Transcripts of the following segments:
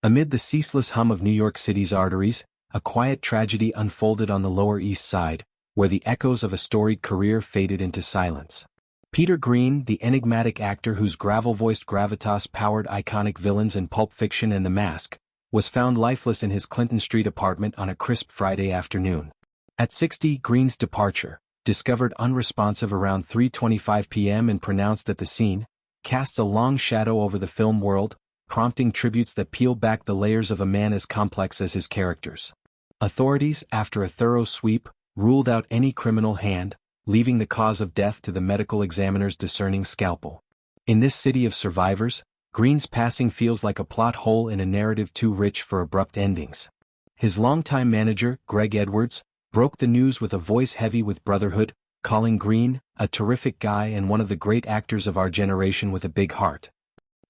Amid the ceaseless hum of New York City's arteries, a quiet tragedy unfolded on the Lower East Side, where the echoes of a storied career faded into silence. Peter Greene, the enigmatic actor whose gravel-voiced gravitas powered iconic villains in Pulp Fiction and The Mask, was found lifeless in his Clinton Street apartment on a crisp Friday afternoon. At 60, Greene's departure, discovered unresponsive around 3:25 p.m. and pronounced at the scene, casts a long shadow over the film world, prompting tributes that peel back the layers of a man as complex as his characters. Authorities, after a thorough sweep, ruled out any criminal hand, leaving the cause of death to the medical examiner's discerning scalpel. In this city of survivors, Greene's passing feels like a plot hole in a narrative too rich for abrupt endings. His longtime manager, Greg Edwards, broke the news with a voice heavy with brotherhood, calling Greene a terrific guy and one of the great actors of our generation with a big heart.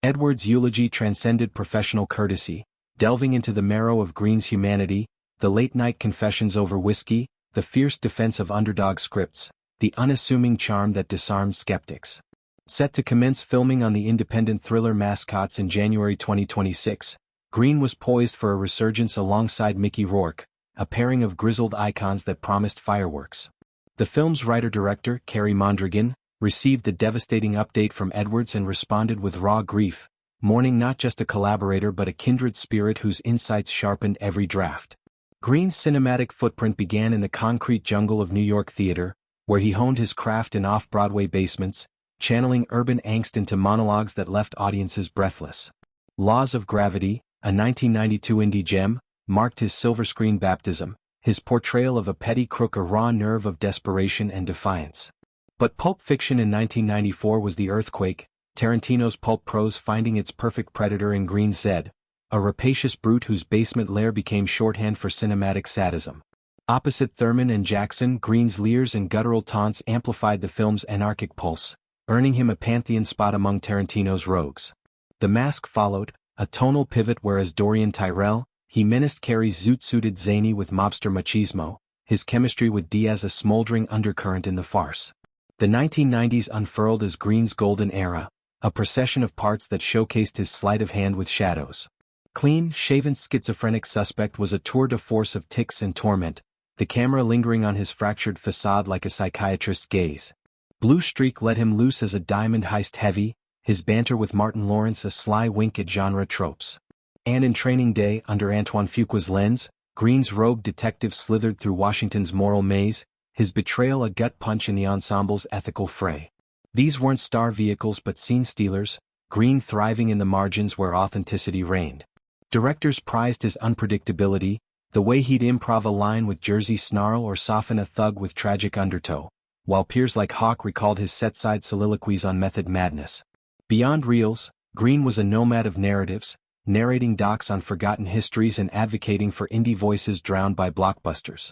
Edwards' eulogy transcended professional courtesy, delving into the marrow of Greene's humanity, the late-night confessions over whiskey, the fierce defense of underdog scripts, the unassuming charm that disarmed skeptics. Set to commence filming on the independent thriller Mascots in January 2026, Greene was poised for a resurgence alongside Mickey Rourke, a pairing of grizzled icons that promised fireworks. The film's writer-director, Carey Mondragon, received the devastating update from Edwards and responded with raw grief, mourning not just a collaborator but a kindred spirit whose insights sharpened every draft. Greene's cinematic footprint began in the concrete jungle of New York theater, where he honed his craft in off-Broadway basements, channeling urban angst into monologues that left audiences breathless. Laws of Gravity, a 1992 indie gem, marked his silver screen baptism, his portrayal of a petty crook a raw nerve of desperation and defiance. But Pulp Fiction in 1994 was the earthquake, Tarantino's pulp prose finding its perfect predator in Greene's Zed, a rapacious brute whose basement lair became shorthand for cinematic sadism. Opposite Thurman and Jackson, Greene's leers and guttural taunts amplified the film's anarchic pulse, earning him a pantheon spot among Tarantino's rogues. The Mask followed, a tonal pivot where as Dorian Tyrell, he menaced Carey's zoot-suited zany with mobster machismo, his chemistry with Diaz a smoldering undercurrent in the farce. The 1990s unfurled as Greene's golden era, a procession of parts that showcased his sleight of hand with shadows. Clean-shaven schizophrenic suspect was a tour de force of tics and torment, the camera lingering on his fractured facade like a psychiatrist's gaze. Blue Streak let him loose as a diamond heist heavy, his banter with Martin Lawrence a sly wink at genre tropes. And in Training Day, under Antoine Fuqua's lens, Greene's rogue detective slithered through Washington's moral maze, his betrayal a gut punch in the ensemble's ethical fray. These weren't star vehicles but scene stealers, Greene thriving in the margins where authenticity reigned. Directors prized his unpredictability, the way he'd improv a line with Jersey snarl or soften a thug with tragic undertow, while peers like Hawk recalled his set-side soliloquies on method madness. Beyond reels, Greene was a nomad of narratives, narrating docs on forgotten histories and advocating for indie voices drowned by blockbusters.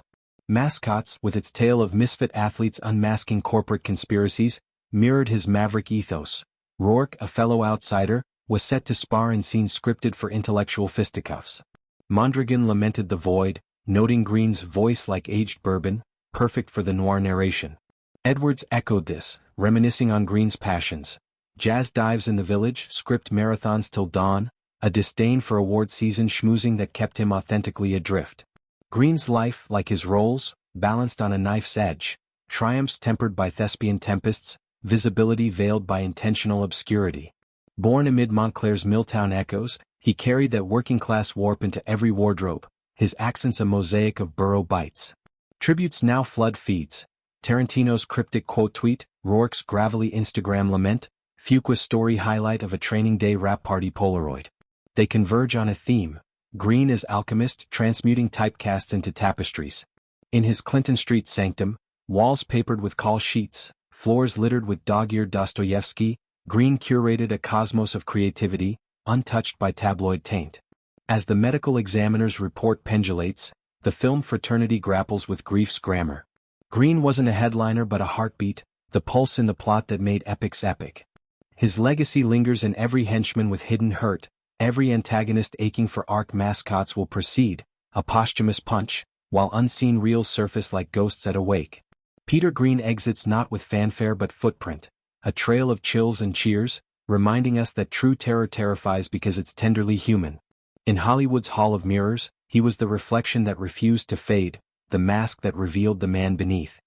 Mascots, with its tale of misfit athletes unmasking corporate conspiracies, mirrored his maverick ethos. Rourke, a fellow outsider, was set to spar in scenes scripted for intellectual fisticuffs. Mondragon lamented the void, noting Greene's voice like aged bourbon, perfect for the noir narration. Edwards echoed this, reminiscing on Greene's passions. Jazz dives in the village, script marathons till dawn, a disdain for award season schmoozing that kept him authentically adrift. Greene's life, like his roles, balanced on a knife's edge, triumphs tempered by thespian tempests, visibility veiled by intentional obscurity. Born amid Montclair's Milltown echoes, he carried that working-class warp into every wardrobe, his accents a mosaic of borough bites. Tributes now flood feeds. Tarantino's cryptic quote tweet, Rourke's gravelly Instagram lament, Fuqua's story highlight of a Training Day rap party Polaroid. They converge on a theme, Greene as alchemist transmuting typecasts into tapestries. In his Clinton Street sanctum, walls papered with call sheets, floors littered with dog-eared Dostoevsky, Greene curated a cosmos of creativity, untouched by tabloid taint. As the medical examiner's report pendulates, the film fraternity grapples with grief's grammar. Greene wasn't a headliner but a heartbeat, the pulse in the plot that made epics epic. His legacy lingers in every henchman with hidden hurt, every antagonist aching for arc. Mascots will proceed, a posthumous punch, while unseen reels surface like ghosts at a wake. Peter Greene exits not with fanfare but footprint, a trail of chills and cheers, reminding us that true terror terrifies because it's tenderly human. In Hollywood's Hall of Mirrors, he was the reflection that refused to fade, the mask that revealed the man beneath.